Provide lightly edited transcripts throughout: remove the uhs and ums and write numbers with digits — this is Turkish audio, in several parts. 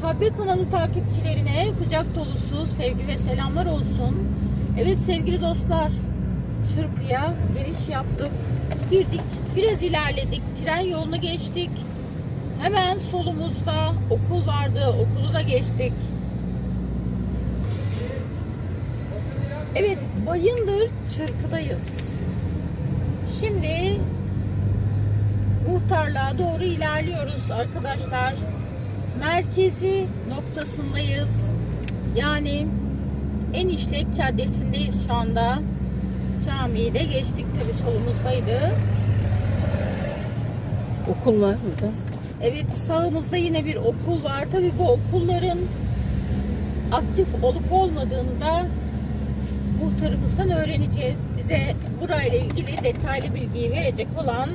Muhabbet kanalı takipçilerine kucak dolusu sevgi ve selamlar olsun. Evet sevgili dostlar, Çırpı'ya giriş yaptık. Girdik, biraz ilerledik, tren yolunu geçtik. Hemen solumuzda okul vardı, okulu da geçtik. Evet, Bayındır Çırpı'dayız. Şimdi muhtarlığa doğru ilerliyoruz arkadaşlar. Merkezi noktasındayız. Yani en işlek caddesindeyiz şu anda. Camiyi de geçtik, tabi solumuzdaydı. Okul var burada. Evet, sağımızda yine bir okul var. Tabi bu okulların aktif olup olmadığını da muhtarımızdan öğreneceğiz. Bize burayla ilgili detaylı bilgiyi verecek olan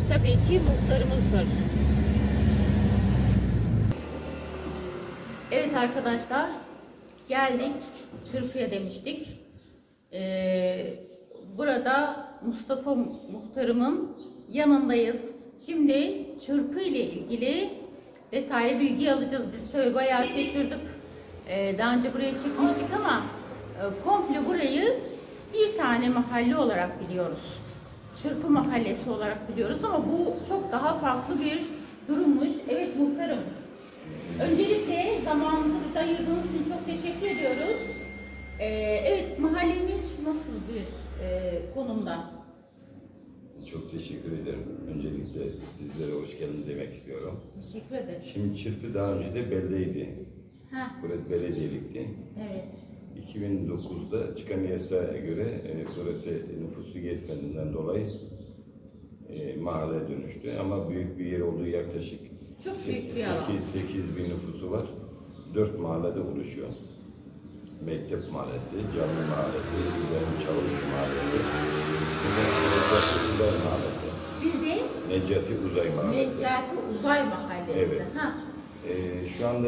tabii ki muhtarımızdır. Evet arkadaşlar, geldik Çırpı'ya demiştik. Burada Mustafa muhtarımın yanındayız. Şimdi Çırpı ile ilgili detaylı bilgi alacağız. Biz tabii bayağı şaşırdık. Daha önce buraya çıkmıştık ama komple burayı bir tane mahalle olarak biliyoruz. Çırpı mahallesi olarak biliyoruz ama bu çok daha farklı bir durummuş. Evet muhtarım. Öncelikle zamanınızı bize ayırdığınız için çok teşekkür ediyoruz. Evet, mahallemiz nasıl bir konumda? Çok teşekkür ederim. Öncelikle sizlere hoş geldin demek istiyorum. Teşekkür ederim. Şimdi Çırpı daha önce de beldeydi. Burası belediyelikti. Evet. 2009'da çıkan yasaya göre burası nüfusu yetmediğinden dolayı mahalle dönüştü. Ama büyük bir yer olduğu, yaklaşık çok büyük bir alan. 8 bin nüfusu var. 4 mahallede oluşuyor. Mektep Mahallesi, Cami Mahallesi, İbrahim Çavuş Mahallesi, Necati Uzay Mahallesi. Bir de Necati Uzay Mahallesi. Necati Uzay Mahallesi. Evet. Şu anda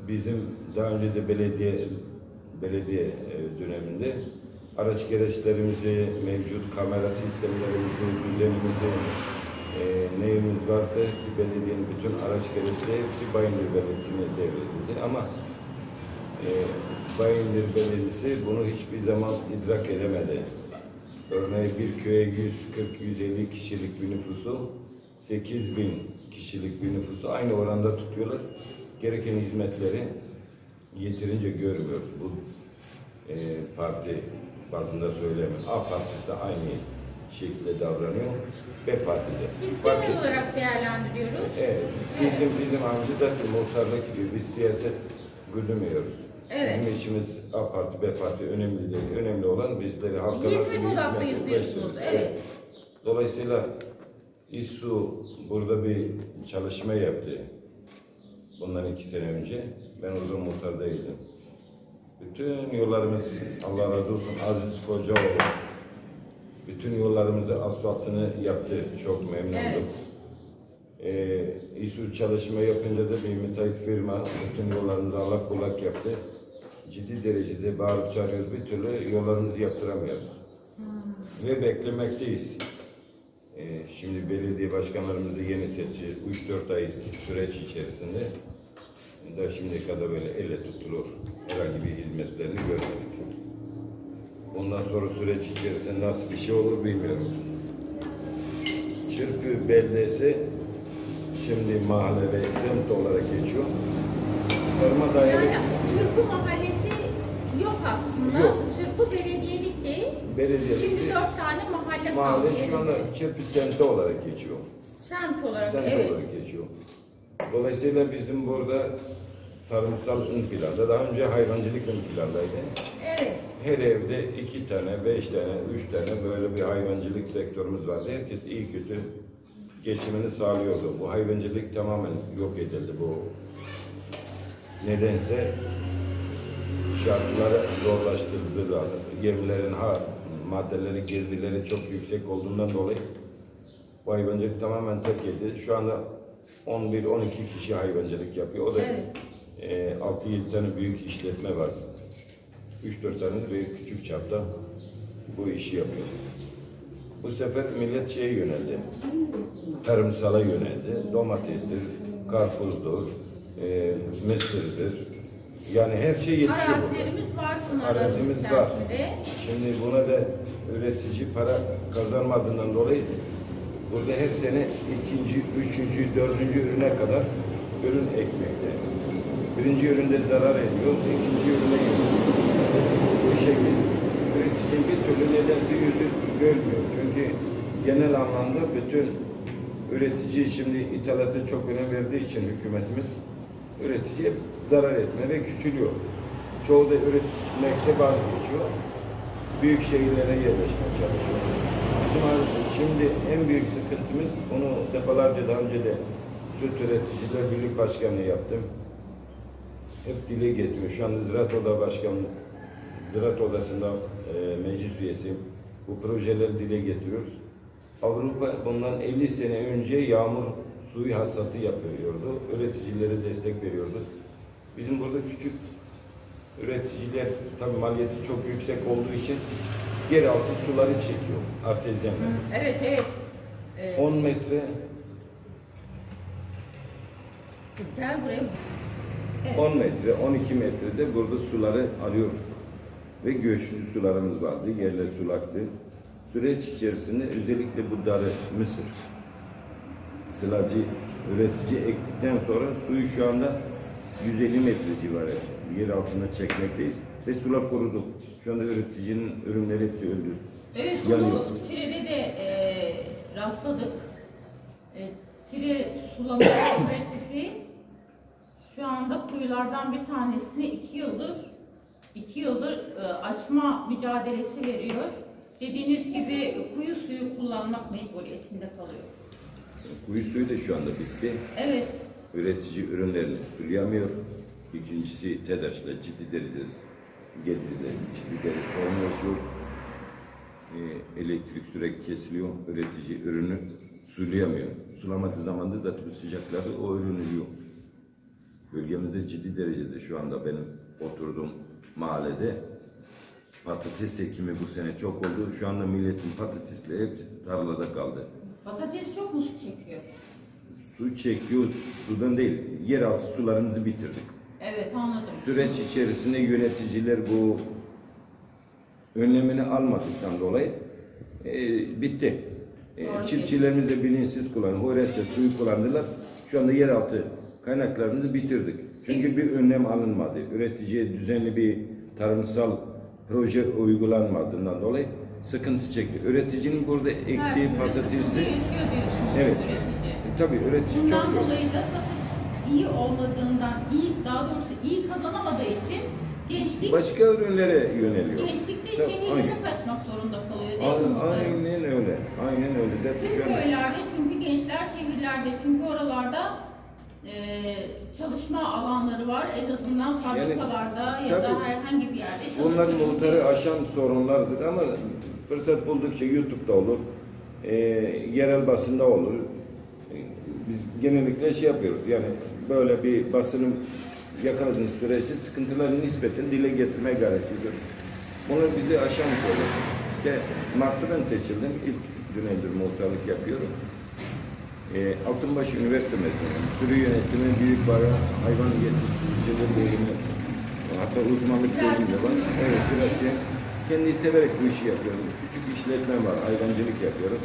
bizim daha önce de belediye döneminde araç gereçlerimizi, mevcut kamera sistemlerimizi, düzenimizi, neyimiz varsa hepsi belediyenin bütün araç gereçleri hepsi Bayındır Belediyesi'ne devredildi. Ama Bayındır Belediyesi bunu hiçbir zaman idrak edemedi. Örneğin bir köye 140-150 kişilik bir nüfusu, 8 bin kişilik bir nüfusu aynı oranda tutuyorlar. Gereken hizmetleri yeterince görmüyoruz. Bu parti bazında söylemiyor. A partisi de aynı şekilde davranıyor. B partide. Biz genel olarak değerlendiriyoruz. Evet. Bizim amcada muhtarlık gibi biz siyaset güdümüyoruz. Evet. Bizim içimiz A parti, B parti önemli değil. Önemli olan bizleri halka nasıl bir hizmet odaklıyız diyorsunuz. Evet. Dolayısıyla İSSU burada bir çalışma yaptı. Bundan 2 sene önce. Ben o zaman muhtar değildim. Bütün yollarımız, Allah razı olsun, Aziz Kocaoğlu bütün yollarımızı asfaltını yaptı. Çok memnundum. Evet. İSSU çalışma yapınca da bir müteahhit firma bütün yollarımızı allak bullak yaptı. Ciddi derecede bağırıp çağırıyoruz, bir türlü yollarımızı yaptıramıyoruz. Ve beklemekteyiz. Şimdi belediye başkanlarımızı yeni seçeceğiz. 3-4 ay süreç içerisinde. Daha şimdiye kadar böyle elle tutulur herhangi bir hizmetlerini görmedik. Ondan sonra süreç içerisinde nasıl bir şey olur bilmiyorum. Çırpı beldesi şimdi mahalle ve semt olarak geçiyor. Yani Çırpı mahallesi yok aslında. Yok. Çırpı belediyelik değil. Belediyelik Şimdi değil. 4 tane mahalle kaldı. Şu anda Çırpı semti olarak geçiyor. Semt olarak, Semt evet. olarak geçiyor. Dolayısıyla bizim burada tarımsal ön planda, daha önce hayvancılık ön plandaydı. Evet. Her evde 2 tane, 5 tane, 3 tane böyle bir hayvancılık sektörümüz vardı. Herkes iyi kötü geçimini sağlıyordu. Bu hayvancılık tamamen yok edildi. Bu nedense şartları zorlaştırdılar. Yemlerin maddeleri, girdileri çok yüksek olduğundan dolayı bu hayvancılık tamamen terk edildi. Şu anda 11-12 kişi hayvancılık yapıyor. O da evet. 6-7 tane büyük işletme var. 3-4 tane de büyük küçük çapta bu işi yapıyor. Bu sefer millet şeye yöneldi. Tarımsala yöneldi. Domatestir, karpuzdur, mısırdır. Yani her şey yetişiyor burada. Arazilerimiz var, sınırlarımız Arazimiz var. içerisinde. Şimdi buna da üretici para kazanmadığından dolayı burada her sene ikinci, üçüncü, dördüncü ürüne kadar ürün ekmekte. Birinci üründe zarar ediyor, ikinci ürüne geliyor. Bu şekilde üreticinin bir türlü nedense yüzü görmüyor. Çünkü genel anlamda bütün üretici şimdi ithalatı çok önem verdiği için hükümetimiz üreticiye zarar etme ve küçülüyor. Çoğu da üretmekte vazgeçiyor. Büyük şehirlere yerleşmeye çalışıyor. Bizim şimdi en büyük sıkıntımız, onu defalarca daha önce de Süt Üreticiler Birlik Başkanlığı yaptım. Hep dile getiriyor. Şu anda Ziraat Oda Başkanı, Ziraat Odası'nda meclis üyesiyim. Bu projeleri dile getiriyoruz. Avrupa bundan 50 sene önce yağmur suyu hasatı yapıyordu. Üreticilere destek veriyordu. Bizim burada küçük üreticiler, tabii maliyeti çok yüksek olduğu için yeraltı suları çekiyor artezyenler. Evet, evet. 10 metre, Gel buraya. Evet. 10 metre, 12 metrede burada suları alıyoruz. Ve göçlü sularımız vardı, yerler sulaktı. Süreç içerisinde özellikle bu darı, mısır, sılacı, üretici ektikten sonra suyu şu anda 150 metre civarı yer altında çekmekteyiz. Ve sular koruduk. Şu anda üreticinin ürünleri hepsi öldü. Evet, yanıyor. bunu Tire'de de rastladık. Tire Sulama Kooperatifi şu anda kuyulardan bir tanesini 2 yıldır açma mücadelesi veriyor. Dediğiniz gibi kuyu suyu kullanmak mecburiyetinde kalıyor. Kuyu suyu da şu anda bitti. Evet. Üretici ürünlerini sulayamıyor. İkincisi TEDAŞ'la ciddi derecede Gediz'le ciddi derecede sorun yaşıyor. Elektrik sürekli kesiliyor. Üretici ürünü sulayamıyor. Sulamadığı zaman da bu sıcaklarda o ürünü yiyor. Bölgemizde ciddi derecede şu anda benim oturduğum mahallede patates ekimi bu sene çok oldu. Şu anda milletin patatesleri hepsi tarlada kaldı. Patates çok mu su çekiyor? Su çekiyor, sudan değil, yeraltı sularımızı bitirdik. Evet, anladım. Süreç içerisinde yöneticiler bu önlemini almadıktan dolayı bitti. Çiftçilerimiz de bilinçsiz kullanıyor. Öğretmen suyu kullandılar. Şu anda yeraltı kaynaklarımızı bitirdik. Çünkü bir önlem alınmadı. Üreticiye düzenli bir tarımsal proje uygulanmadığından dolayı sıkıntı çekti. Üreticinin burada ektiği patatesi... Evet. Tabii üretici bundan çok... dolayı da satış iyi olmadığından, daha doğrusu iyi kazanamadığı için gençlik başka ürünlere yöneliyor. Gençlik de Tabii, şehirlere kaçmak zorunda kalıyor değil mi? Aynen öyle. Aynen öyle. Tüm köylerde, çünkü gençler şehirlerde, çünkü oralarda çalışma alanları var. En azından fabrikalarda ya da herhangi bir yerde çalışmak. Bunların muhtarı aşan sorunlardır ama fırsat buldukça YouTube'da olur, yerel basında olur. Biz genellikle şey yapıyoruz, yani böyle bir basının yakaladığımız sürece sıkıntıların nispeten dile getirmeye gayret ediyoruz. Bunlar bizi aşan şeyler. İşte Mart'ta ben seçildim, ilk dönemdir muhtarlık yapıyorum. Altınbaş Üniversite mezunuyum. Sürü yönetimi, büyük bayağı hayvan yetiştiricileri bölümü, hatta uzmanlık bölümü de var. Evet, sürekli kendi severek bu işi yapıyorum. Küçük işletmem var, hayvancılık yapıyorum.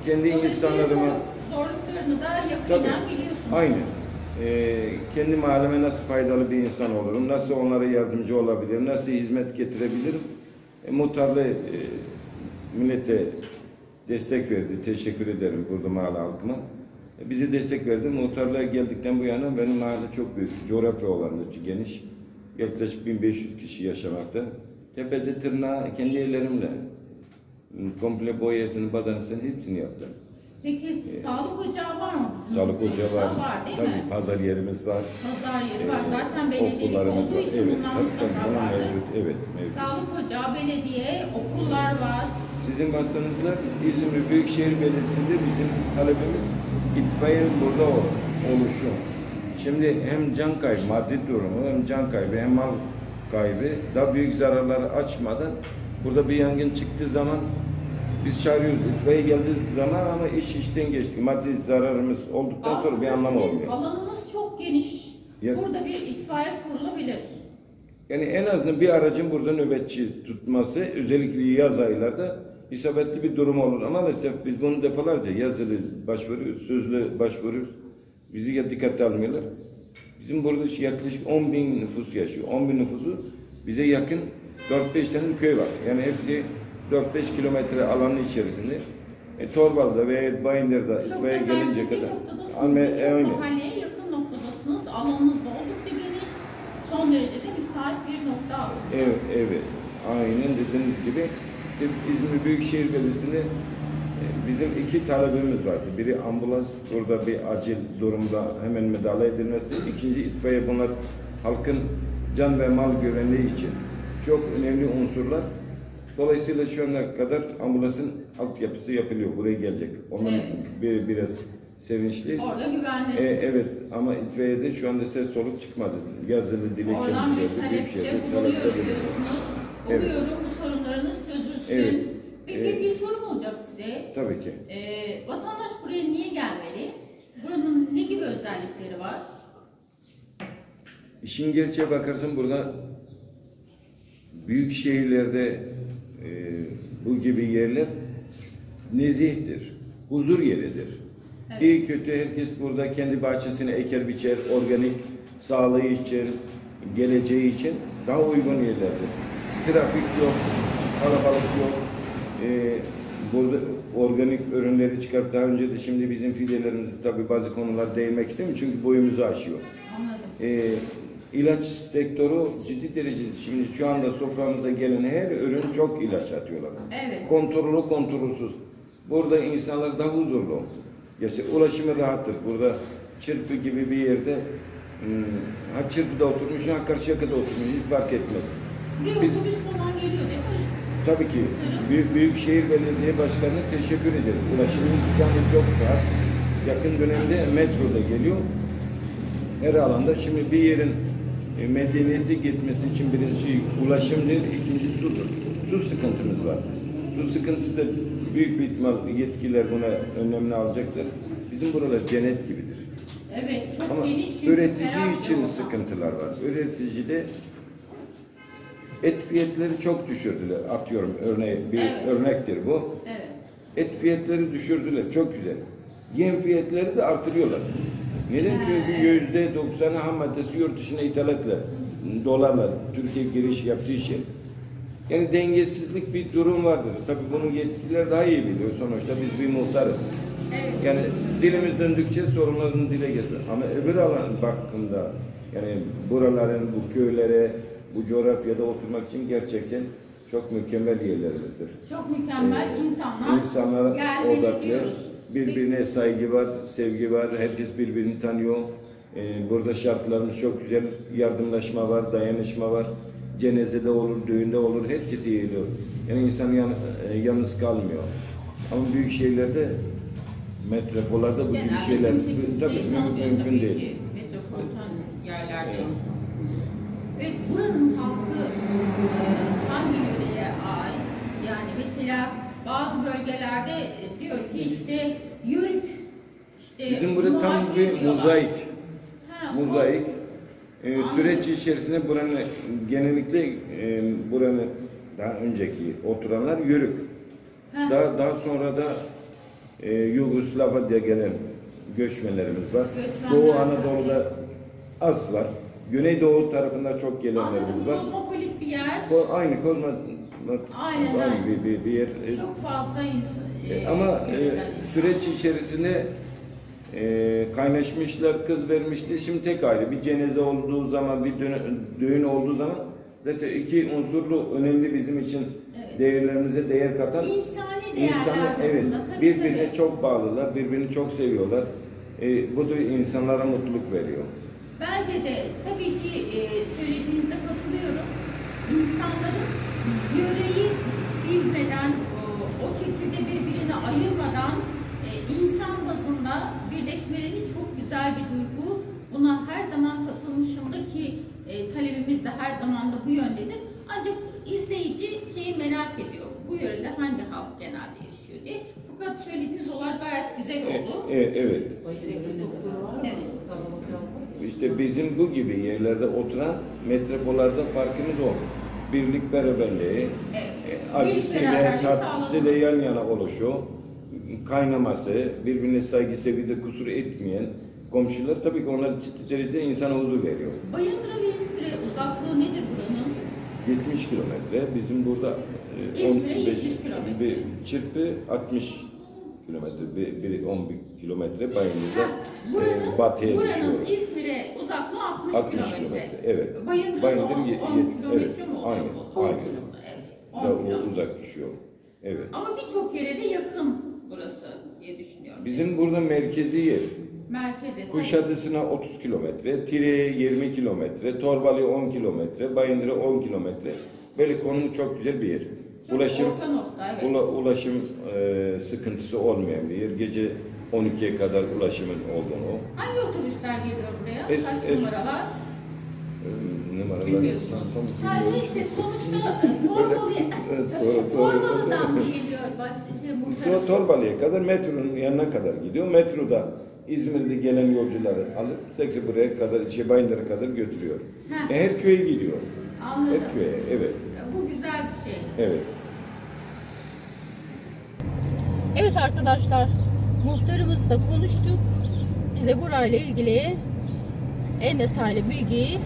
Kendi insanlarıma... Zorluklarını da yakinen biliyorsunuz. Aynen. Kendi mahalleme nasıl faydalı bir insan olurum, nasıl onlara yardımcı olabilirim, nasıl hizmet getirebilirim. Muhtarlığı millete destek verdi. Teşekkür ederim burada mahalle halkıma. Bize destek verdi. Muhtarlığa geldikten bu yana benim mahalle çok büyük. Coğrafya olanı geniş. Yaklaşık 1500 kişi yaşamakta. Tepede tırnağı kendi ellerimle komple boyasını, badanasını hepsini yaptım. Peki sağlık ocağı var mı? Sağlık ocağı var. Değil tabii mi? Pazar yerimiz var. Pazar yeri var. Zaten belediyelik Okullarımız olduğu var. için Evet, bunlar tabii, mutlaka bunlar vardır. mevcut. Evet, mevcut. Sağlık ocağı, belediye, okullar var. Sizin vasıtanızda İzmir Büyükşehir Belediyesi'nde bizim talebimiz itfaiyenin burada oluşu. Şimdi hem can kaybı, maddi durumu, hem can kaybı, hem mal kaybı, daha büyük zararları açmadan burada bir yangın çıktığı zaman Biz çağırıyoruz itfaiye geldiği zaman ama iş işten geçti. Maddi zararımız olduktan sonra bir anlamı sizin olmuyor. alanınız çok geniş. Ya- Burada bir itfaiye kurulabilir. Yani en azından bir aracın burada nöbetçi tutması özellikle yaz aylarda isabetli bir durum olur. Ama maalesef biz bunu defalarca yazılı başvuruyoruz, sözlü başvuruyoruz. Bizi ya dikkate almıyorlar. Bizim burada yaklaşık 10.000 nüfus yaşıyor. 10.000 nüfusu bize yakın 4-5 tane köy var. Yani hepsi 4-5 kilometre alanın içerisinde. Torbalı'da veya Bayındır'da Çok itfaiye da gelince merkezi kadar. noktadasınız. Birçok mahalleye yakın noktadasınız. Alanınız da oldukça geniş. Son derece de müsait bir nokta aslında. Evet, evet. Aynen dediğiniz gibi. İşte İzmir Büyükşehir Belediyesi'nde bizim 2 talebimiz vardı. Biri ambulans, burada bir acil durumda hemen müdahale edilmesi. İkinci itfaiye, bunlar halkın can ve mal güvenliği için çok önemli unsurlar. Dolayısıyla şu ana kadar ambulansın altyapısı yapılıyor. Buraya gelecek. Onun biraz sevinçliyiz. Orada güvenlisiniz. Evet ama itfaiyede şu anda ses soluk çıkmadı. Yazılı dilekçemiz Oradan bir geldi. talepte bulunuyorsunuz. Umuyorum bu sorunlarınız çözülsün. Evet. Peki bir sorum olacak size. Tabii ki. Vatandaş buraya niye gelmeli? Buranın ne gibi özellikleri var? İşin gerçeğe bakarsan burada büyük şehirlerde bu gibi yerler nezihtir, huzur yeridir. Evet. İyi kötü herkes burada kendi bahçesine eker biçer, organik sağlığı için, geleceği için daha uygun yerlerdir. Trafik yok, kalabalık yok. Burada organik ürünleri çıkarıp daha önce de şimdi bizim fidelerimizde tabii bazı konular değinmek istemiyorum çünkü boyumuzu aşıyor. Anladım. İlaç sektörü ciddi derecede şimdi şu anda soframıza gelen her ürün çok ilaç atıyorlar. Evet. Kontrollü kontrolsüz. Burada insanlar daha huzurlu. Ulaşımı rahattır. Burada Çırpı gibi bir yerde ha Çırpı'da oturmuş ha Karşıyaka'da oturmuş hiç fark etmez. Buraya otobüs falan geliyor değil mi? Tabii ki Büyükşehir Belediye Başkanı'na teşekkür ederim. Ulaşım imkanı çok rahat. Yakın dönemde metro da geliyor. Her alanda şimdi bir yerin medeniyete gitmesi için birisi ulaşımdır, ikinci sudur. Su sıkıntımız var. Su sıkıntısı da büyük bir ihtimal yetkililer buna önlemini alacaktır. Bizim buralar cennet gibidir. Evet, çok Ama geniş. üretici ferah için bir ortam. sıkıntılar var. Üreticide et fiyatları çok düşürdüler. Atıyorum örnektir bu. Evet. Et fiyatları düşürdüler. Çok güzel. Yem fiyatları da artırıyorlar. Neden? Çünkü %90'ı ham maddesi yurt dışına ithalatla, dolarla Türkiye giriş yaptığı için. Yani dengesizlik bir durum vardır. Tabii bunu yetkililer daha iyi biliyor. Sonuçta biz bir muhtarız. Evet. Yani dilimiz döndükçe sorunlarını dile getirir. Ama öbür alan bakımda yani buraların, bu köylere, bu coğrafyada oturmak için gerçekten çok mükemmel yerlerimizdir. Çok mükemmel İnsanlar gelmeli odaklı, diyoruz. birbirine saygı var, sevgi var, herkes birbirini tanıyor. Burada şartlarımız çok güzel, yardımlaşma var, dayanışma var. Cenazede olur, düğünde olur, herkes iyiliyor. Yani insan yalnız kalmıyor. Ama büyük şehirlerde, metropollerde bu gibi şeyler tabii mümkün değil. Metropolitan yerlerde. Ve buranın halkı hangi yöreye ait? Yani mesela bazı bölgelerde diyor ki işte Yörük, işte Bizim burada tam bir mozaik. Mozaik. Süreç içerisinde buranın genellikle buranın daha önceki oturanlar Yörük. Daha sonra da Yugoslavya'da gelen göçmenlerimiz var. Doğu Anadolu'da az var. Güneydoğu tarafında çok gelenlerimiz var. Kozmopolit bir yer. Aynı bir yer. Çok fazla insan. Ama süreç içerisinde kaynaşmışlar, kız vermişti. Şimdi tek ayrı bir cenaze olduğu zaman, bir düğün olduğu zaman zaten iki unsurlu önemli bizim için değerlerimize değer katan İnsani evet, tabii, birbirine tabii. çok bağlılar, birbirini çok seviyorlar. Bu da insanlara mutluluk veriyor. Bence de tabii ki söylediğinize katılıyorum. İnsanların yöreyi bilmeden, o şekilde birbirini ayırmadan insan bazında birleşmeleri çok güzel bir duygu. Buna her zaman katılmışımdır ki talebimiz de her zaman da bu yöndedir. Ancak izleyici şeyi merak ediyor. Bu yörede hangi halk genelde yaşıyor? Evet. Evet. İşte bizim bu gibi yerlerde oturan metropollerde farkımız o. Birlik beraberliği, acısıyla, beraberliği tatlısıyla yan yana oluşu, kaynaması, birbirine saygı sevgide kusur etmeyen komşular, tabii ki onlar ciddi derecede insana huzur veriyor. Bayındır ve İzmir'e uzaklığı nedir buranın? 70 kilometre, bizim burada İzmir'e 70 kilometre. bir çırpı 60 kilometre, bir 11 kilometre Bayındır'da batıya buranın düşüyor. İzmir'e uzaklığı 60 kilometre. Evet. Bayındır 10 kilometre evet, mi oluyor? aynen, 10 aynen. kilometre. Evet. 10 Daha kilometre. uzak düşüyor. Evet. Ama birçok yere de yakın burası diye düşünüyorum. Bizim burada merkezi yer. Merkeze. Kuşadası'na 30 kilometre, Tire'ye 20 kilometre, Torbalı'ya 10 kilometre, Bayındır'a 10 kilometre. Böyle konumu çok güzel bir yer. Çok Ulaşım, orta nokta, evet. ulaşım sıkıntısı olmayan bir yer. Gece 12'ye kadar ulaşımın olduğunu. Hangi otobüsler geliyor buraya? Es- Kaç es- numaralar? Numaralar. Bilmiyorsunuz. Tam Ha bilmiyorum. neyse sonuçta Torbalı'dan mı geliyor? Torbalı'ya kadar metronun yanına kadar gidiyor. Metroda İzmir'de gelen yolcuları alıp tekrar buraya kadar, Bayındır'a kadar götürüyor. Her köye gidiyor. Anladım. Her köye, evet. Bu güzel bir şey. Evet. Evet arkadaşlar, muhtarımızla konuştuk. Bize burayla ilgili en detaylı bilgiyi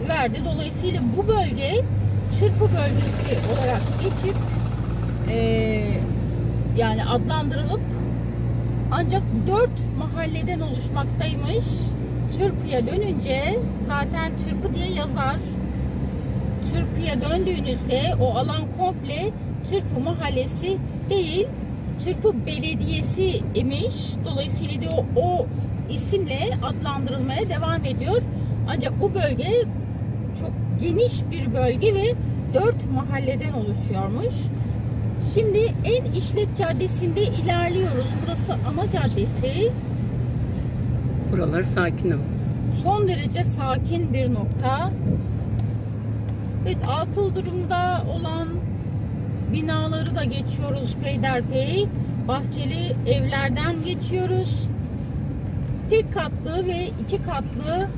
verdi. Dolayısıyla bu bölge çırpı bölgesi olarak geçip yani adlandırılıp ancak 4 mahalleden oluşmaktaymış. Çırpıya dönünce zaten çırpı diye yazar. Çırpıya döndüğünüzde o alan komple Çırpı Mahallesi değil, Çırpı Belediyesi imiş. Dolayısıyla de o isimle adlandırılmaya devam ediyor. Ancak bu bölge çok geniş bir bölge ve 4 mahalleden oluşuyormuş. Şimdi en işlek caddesinde ilerliyoruz. Burası ana caddesi. Buralar sakin ama. Son derece sakin bir nokta. Evet, atıl durumda olan binaları da geçiyoruz peyderpey. Bahçeli evlerden geçiyoruz. Tek katlı ve 2 katlı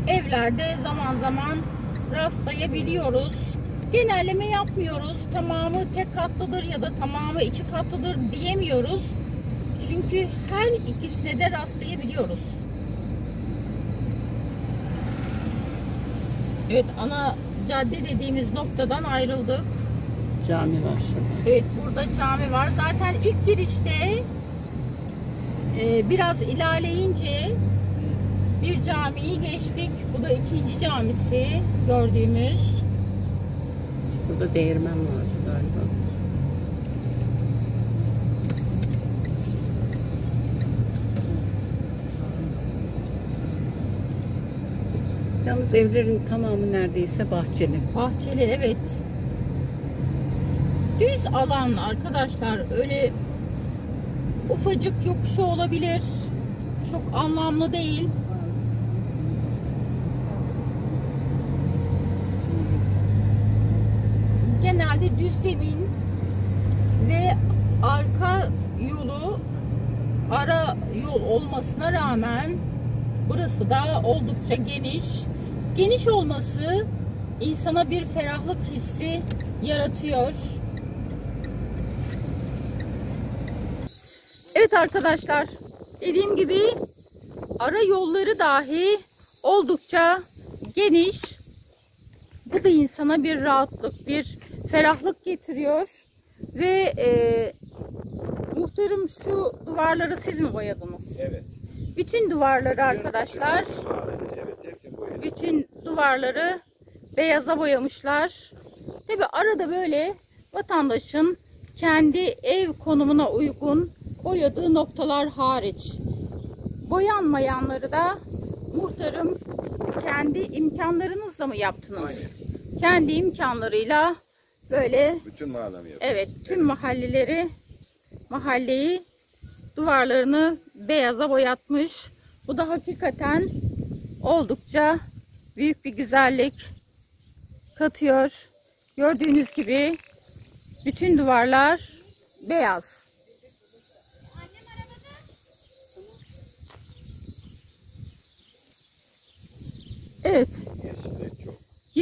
evlerde zaman zaman rastlayabiliyoruz. Genelleme yapmıyoruz. Tamamı tek katlıdır ya da tamamı 2 katlıdır diyemiyoruz. Çünkü her ikisine de rastlayabiliyoruz. Evet, ana cadde dediğimiz noktadan ayrıldık. Cami var şurada. Evet, burada cami var. Zaten ilk girişte biraz ilerleyince bir camiyi geçtik. Bu da ikinci camisi gördüğümüz. Burada değirmen vardı galiba. Yalnız evlerin tamamı neredeyse bahçeli. Bahçeli, evet. Düz alan arkadaşlar, öyle ufacık yokuşu olabilir. Çok anlamlı değil. Genelde düz zemin ve arka yolu ara yol olmasına rağmen burası da oldukça geniş. Geniş olması insana bir ferahlık hissi yaratıyor. Evet arkadaşlar, dediğim gibi ara yolları dahi oldukça geniş. Bu da insana bir rahatlık, bir ferahlık getiriyor. Ve muhtarım, şu duvarları siz mi boyadınız? Evet. Bütün duvarları arkadaşlar, Evet, hepsini boyadık. bütün duvarları beyaza boyamışlar. Tabi arada böyle vatandaşın kendi ev konumuna uygun boyadığı noktalar hariç. Boyanmayanları da muhtarım kendi imkanlarınızla mı yaptınız? Aynen. Kendi imkanlarıyla böyle, Bütün mahallemi yaptık. evet, tüm mahalleyi duvarlarını beyaza boyatmış. Bu da hakikaten oldukça büyük bir güzellik katıyor. Gördüğünüz gibi bütün duvarlar beyaz.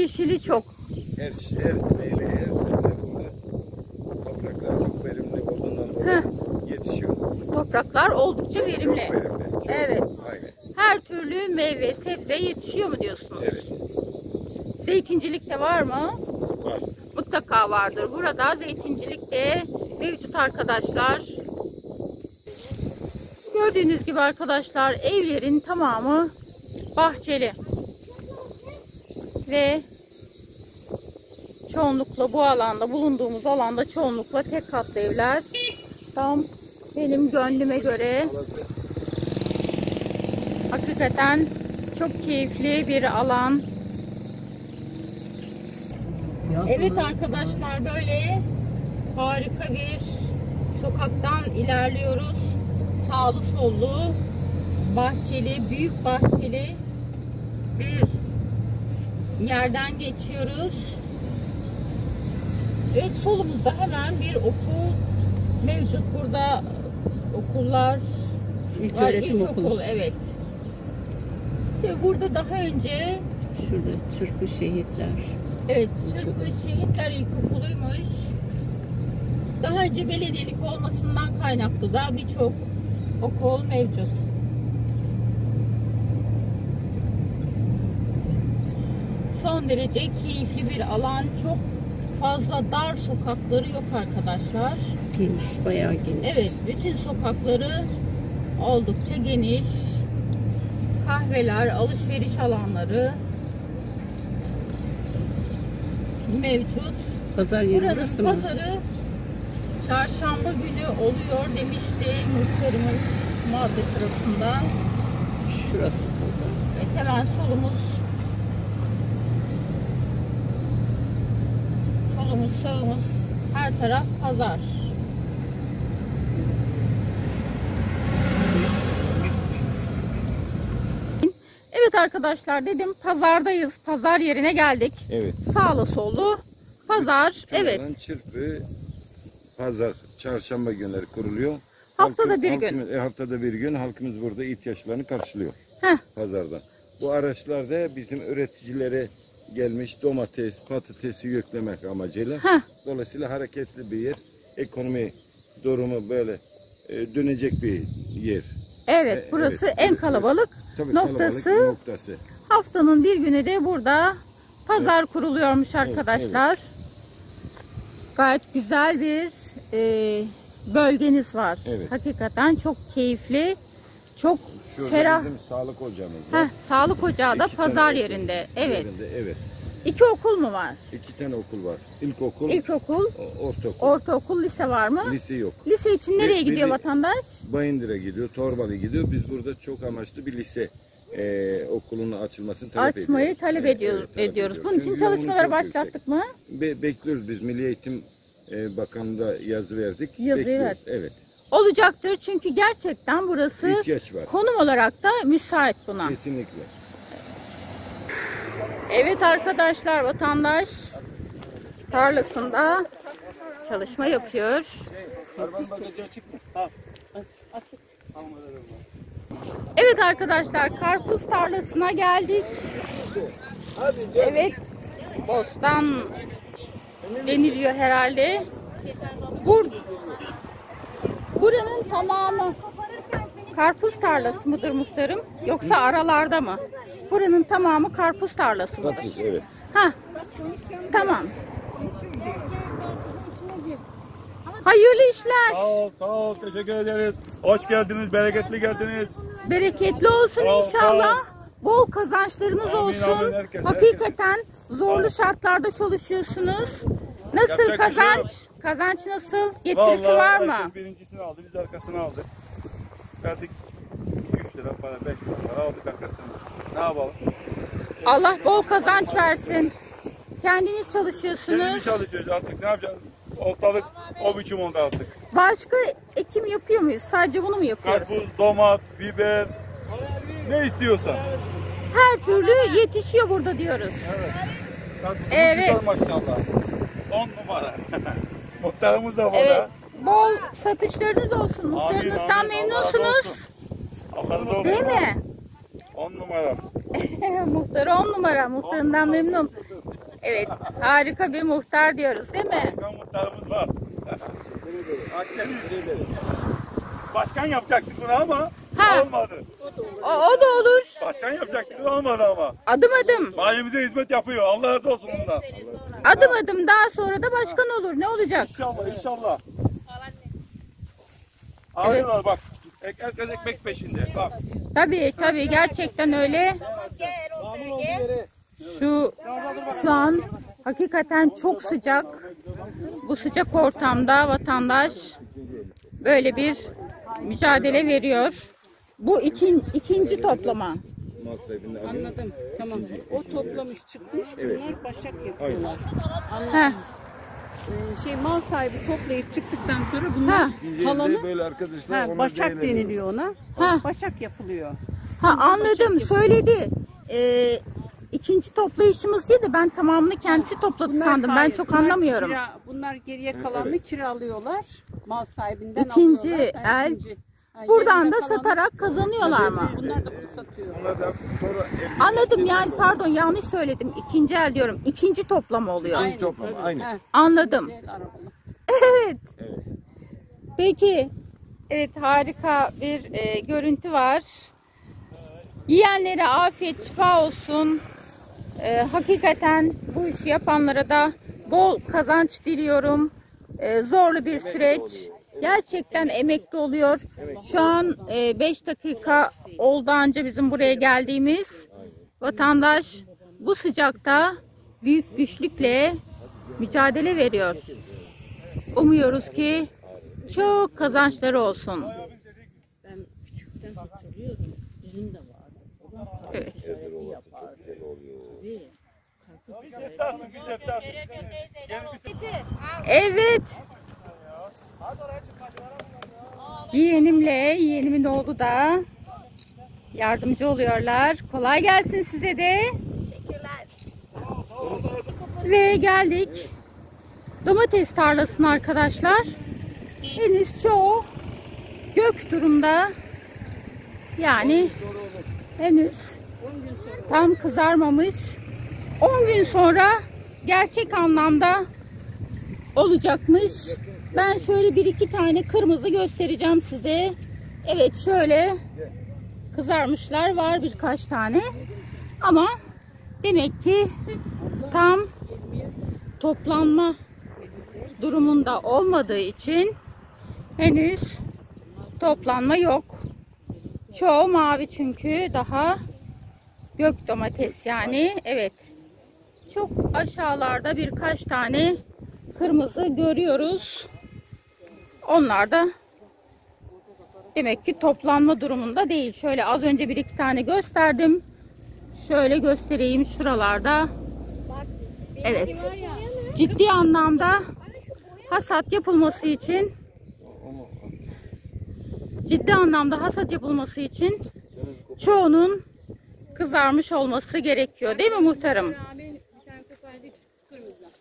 Yeşili çok. Her meyve, her sebze burada. Topraklar çok verimli olduğundan dolayı yetişiyor. Topraklar oldukça Çok verimli. verimli. Çok, Evet. Aynen. Her türlü meyve, sebze yetişiyor mu diyorsunuz? Evet. Zeytincilik de var mı? Var. Mutlaka vardır. Burada zeytincilik de mevcut arkadaşlar. Gördüğünüz gibi arkadaşlar evlerin tamamı bahçeli. Ve çoğunlukla bu alanda, bulunduğumuz alanda çoğunlukla tek katlı evler. Tam benim gönlüme göre hakikaten çok keyifli bir alan. Evet arkadaşlar, böyle harika bir sokaktan ilerliyoruz. Sağlı sollu, bahçeli, büyük bahçeli bir yerden geçiyoruz. Evet, solumuzda hemen bir okul mevcut. Burada okullar var. İlköğretim okulu. Evet. Ve burada daha önce Şurada Çırpı Şehitler. evet, Çırpı Şehitler İlkokuluymuş. Daha önce belediyelik olmasından kaynaklı da birçok okul mevcut. Son derece keyifli bir alan. Çok fazla dar sokakları yok arkadaşlar. Geniş, bayağı geniş. Evet, bütün sokakları oldukça geniş. Kahveler, alışveriş alanları mevcut. Pazar yeri Buranın burası mı? pazarı çarşamba günü oluyor demişti muhtarımız muhabbet sırasında. Şurası pazar. Evet, hemen solumuz sağımız her taraf pazar. Evet arkadaşlar, dedim pazardayız. Pazar yerine geldik. Evet. Sağlı sollu pazar. Evet. Şuradan Çırpı pazar çarşamba günleri kuruluyor. Haftada bir gün. Haftada bir gün halkımız burada ihtiyaçlarını karşılıyor. Heh. Pazardan. Bu araçlar da bizim üreticilere gelmiş domates, patatesi yüklemek amacıyla. Heh. Dolayısıyla hareketli bir yer. Ekonomi durumu böyle dönecek bir yer. Evet, burası evet. en kalabalık Tabii noktası. kalabalık noktası. Haftanın bir günü de burada pazar kuruluyormuş arkadaşlar. Gayet güzel bir bölgeniz var. Evet. Hakikaten çok keyifli, çok Şurada ferah. bizim sağlık ocağımız var. Heh, sağlık ocağı da İki tane pazar okul yerinde. Evet. Evet. 2 okul mu var? 2 tane okul var. İlkokul, İlkokul, ortaokul. ortaokul, lise var mı? Lise yok. Lise için nereye Biri- gidiyor vatandaş? Bayındır'a gidiyor, Torbalı gidiyor. Biz burada çok amaçlı bir lise okulunun açılmasını talep ediyoruz. Açmayı talep Evet, ediyoruz. talep ediyoruz. Bunun için Çünkü yoğunluk çalışmaları çok yüksek. başlattık mı? Bekliyoruz biz. Milli Eğitim Bakanlığı'na yazı verdik. Yazıyı Bekliyoruz. verdik. Evet. Olacaktır, çünkü gerçekten burası İhtiyaç var. konum olarak da müsait buna. Kesinlikle. Evet arkadaşlar, vatandaş tarlasında çalışma yapıyor. Evet arkadaşlar, karpuz tarlasına geldik. Evet, bostan deniliyor herhalde. Buranın tamamı karpuz tarlası mıdır muhtarım? Yoksa aralarda mı? Buranın tamamı karpuz tarlası mıdır? Karpuz, evet. Ha, tamam. Hayırlı işler. Sağ ol, teşekkür ederiz. Hoş geldiniz, bereketli geldiniz. Bereketli olsun Sağ ol, inşallah. Bol kazançlarınız Amin, olsun. amin, herkese, Hakikaten zorlu şartlarda çalışıyorsunuz. Nasıl Yapacak bir şey kazanç? yok. Kazanç nasıl? Getirisi var mı? herkes birincisini aldı, biz arkasını aldık. Verdik 3 lira para, 5 lira para aldık arkasını. Ne yapalım? Allah bol kazanç versin. Kendiniz Kendimiz çalışıyorsunuz. çalışıyoruz artık, ne yapacağız? Ortalık o biçim oldu artık. Başka ekim yapıyor muyuz? Sadece bunu mu yapıyoruz? Karpuz, domat, biber, ne istiyorsan. Her türlü yetişiyor burada diyoruz. Evet. Karpuzumuz Evet. güzel maşallah. 10 numara. Muhtarımız da burada. Evet. Bol satışlarınız olsun. Muhtarınızdan amin. memnunsunuz. Allah razı olsun. Değil mi? 10 numara. Muhtarı 10 numara. Muhtarından memnun. Evet, harika bir muhtar diyoruz değil mi? Başkan muhtarımız var. Başkan yapacaktık bunu ama Ha. olmadı. O da olur. Başkan yapacaktık olmadı ama. Adım adım. Mahallemize hizmet yapıyor. Allah razı olsun ondan. Adım adım daha sonra da başkan olur. Ne olacak? İnşallah inşallah. Evet. Ağlıyorlar bak. Herkes ekmek peşinde. Bak. Tabii gerçekten öyle. Şu an hakikaten çok sıcak. Bu sıcak ortamda vatandaş böyle bir mücadele veriyor. Bu ikinci toplama. Anladım. Tamam. O toplamış çıkmış. Bunlar başak yapıyorlar. Heh, Mal sahibi toplayıp çıktıktan sonra bunlar kalanı böyle arkadaşlar ona başak deniliyor ona. Ha. Başak yapılıyor. anladım. Söyledi. İkinci toplayışımız değil de ben tamamını kendisi topladı sandım. Ben Hayır, çok bunlar anlamıyorum. Bunlar geriye kalanını kiralıyorlar. Mal sahibinden İkinci alıyorlar. el. İkinci. Buradan Geriye da kalanı- satarak kazanıyorlar mı? Bunlar da bunu satıyor. Ona da sonra Anladım, yani pardon yanlış söyledim. İkinci el diyorum. İkinci toplama oluyor. Aynen. toplama, aynı. He, Anladım. el arabalı. Evet. Peki. Evet, harika bir görüntü var. Yiyenlere afiyet şifa olsun. Hakikaten bu işi yapanlara da bol kazanç diliyorum. Zorlu bir süreç. Gerçekten emekli oluyor. Şu an 5 dakika oldu anca bizim buraya geldiğimiz. Vatandaş bu sıcakta büyük güçlükle mücadele veriyor. Umuyoruz ki çok kazançları olsun. Ben küçükten hatırlıyorum. Bizim de vardı. Evet. Evet. Yeğenimin oğlu da yardımcı oluyorlar. Kolay gelsin size de. Teşekkürler. Ve geldik domates tarlasına arkadaşlar. Henüz çoğu gök durumda. Yani henüz tam kızarmamış. 10 gün sonra gerçek anlamda olacakmış. Ben şöyle bir iki tane kırmızı göstereceğim size. Evet, şöyle kızarmışlar var birkaç tane. Ama demek ki tam toplanma durumunda olmadığı için henüz toplanma yok. Çoğu mavi çünkü daha gök domates yani. Evet. Çok aşağılarda birkaç tane kırmızı görüyoruz. Onlar da demek ki toplanma durumunda değil. Şöyle az önce bir iki tane gösterdim. Şöyle göstereyim şuralarda. Evet. Ciddi anlamda hasat yapılması için çoğunun kızarmış olması gerekiyor. Değil mi muhtarım?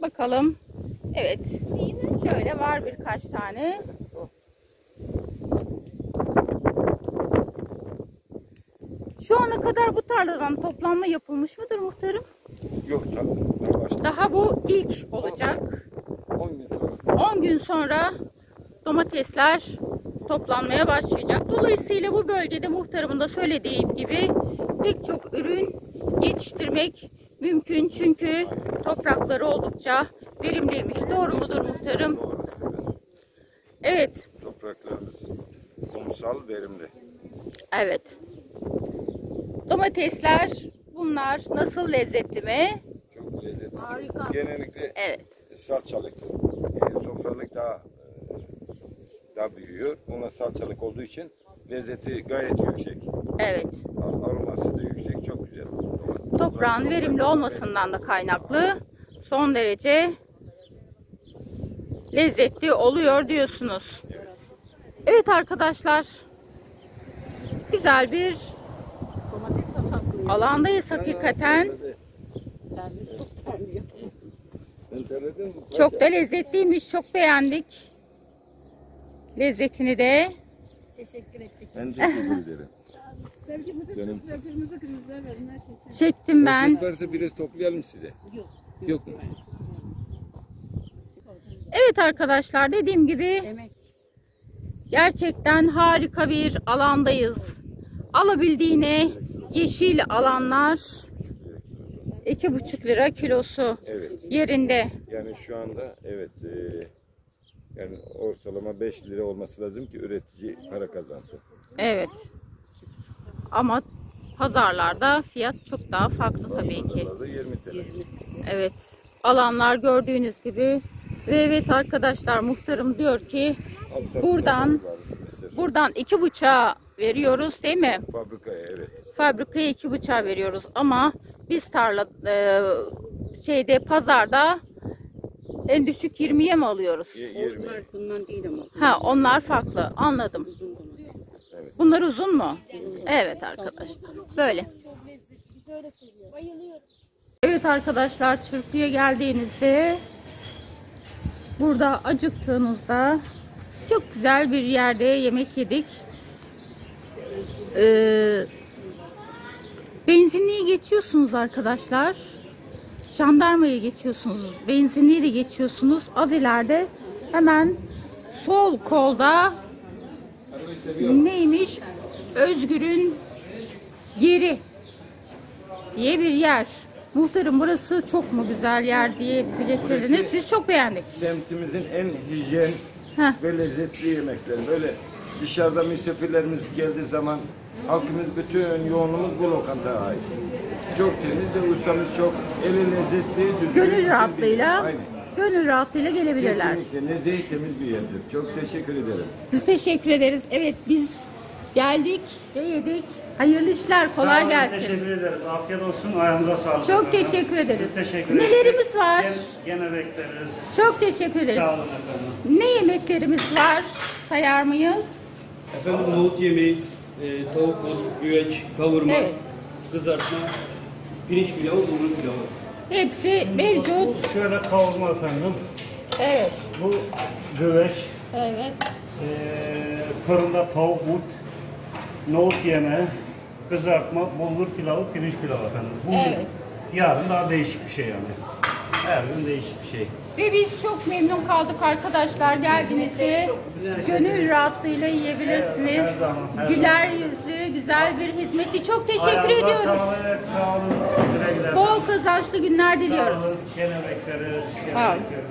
Bakalım. Evet. Şöyle var birkaç tane. Şu ana kadar bu tarladan toplanma yapılmış mıdır muhtarım? Yok tabii. Daha bu ilk olacak. 10 gün sonra domatesler toplanmaya başlayacak. Dolayısıyla bu bölgede muhtarımın da söylediği gibi pek çok ürün yetiştirmek mümkün. Çünkü toprakları oldukça verimliymiş. Doğru mudur muhtarım? Evet. Topraklarımız kumsal, verimli. Evet. Domatesler bunlar nasıl, lezzetli mi? Çok lezzetli. Harika. Genellikle Evet. salçalık. Sofralık daha büyüyor. Ona salçalık olduğu için lezzeti gayet yüksek. Evet. Aroması da yüksek. Çok güzel. Toprağın verimli olmasından da kaynaklı son derece lezzetli oluyor diyorsunuz. Evet arkadaşlar. Güzel bir Domates de satmıyor. alandayız hakikaten. Yani çok terliyor. Çok da lezzetliymiş. Çok beğendik. Lezzetini de. Teşekkür ettik. Ben teşekkür ederim. Sevgimizi Canım. kırmızı kırmızı verin her şeyi. Çektim ben. Varsa biraz toplayalım size. Yok. Yok mu? Evet arkadaşlar, dediğim gibi Emek. gerçekten harika bir alandayız. Alabildiğine yeşil alanlar, 2,5 lira kilosu Evet. yerinde. Yani şu anda evet yani ortalama 5 lira olması lazım ki üretici para kazansın. Evet. Ama pazarlarda fiyat çok daha farklı tabii ki. Pazarlarda 20 TL. Evet. Alanlar gördüğünüz gibi. Ve evet arkadaşlar, muhtarım diyor ki Alt tarafı buradan var, mısır. buradan 2,5'a veriyoruz değil mi? Fabrikaya evet. Fabrikaya 2,5'a veriyoruz ama biz pazarda en düşük 20'ye mi alıyoruz? 20. Onlar bundan değil ama. Ha, onlar farklı. Anladım. Bunlar uzun mu? Evet arkadaşlar. Böyle. Evet arkadaşlar, Çırpı'ya geldiğinizde, burada acıktığınızda çok güzel bir yerde yemek yedik. Benzinliği geçiyorsunuz arkadaşlar. Jandarmayı geçiyorsunuz. Benzinliği de geçiyorsunuz. Az ileride hemen sol kolda neymiş? Özgür'ün yeri diye bir yer. Muhtarım, burası çok mu güzel yer diye bizi getirdiniz. Biz çok beğendik. Semtimizin en hijyen Heh. ve lezzetli yemekleri. Böyle dışarıda misafirlerimiz geldiği zaman halkımız bütün yoğunluğumuz bu lokantaya ait. Çok temiz ve ustamız çok eli lezzetli, düzgün. Gönül rahatlığıyla, Aynen. gönül rahatlığıyla gelebilirler. Kesinlikle nezih temiz bir yerdir. Çok teşekkür ederim. Biz teşekkür ederiz. Evet, biz geldik ve yedik. Hayırlı işler, kolay Sağ olun, gelsin. teşekkür ederiz. Afiyet olsun, ayağınıza sağlık. Çok efendim. teşekkür ederiz. Biz teşekkür ederiz. Nelerimiz var? Gene bekleriz. Çok teşekkür ederiz. Sağ olun efendim. Ne yemeklerimiz var? Sayar mıyız? Efendim nohut yemeği, tavuk but, güveç, kavurma, Evet. kızartma, pirinç pilavı, bulgur pilavı. Hepsi mevcut. Bu şöyle kavurma efendim. Evet. Bu güveç, Evet. fırında tavuk but, nohut yemeği, kızartma, bulgur pilavı, pirinç pilavı efendim. Bu Evet. yarın daha değişik bir şey yani. Her gün değişik bir şey. Ve biz çok memnun kaldık arkadaşlar. Geldiğinizde gönül rahatlığıyla yiyebilirsiniz. Evet, her zaman, her Güler yüzlü, güzel bir hizmeti. Çok teşekkür Ayağınıza ediyoruz. sağlık, sağ olun. Güle güle. Bol kazançlı günler Sağ diliyoruz. olun. Gene bekleriz. Gene Sağ olun. bekleriz.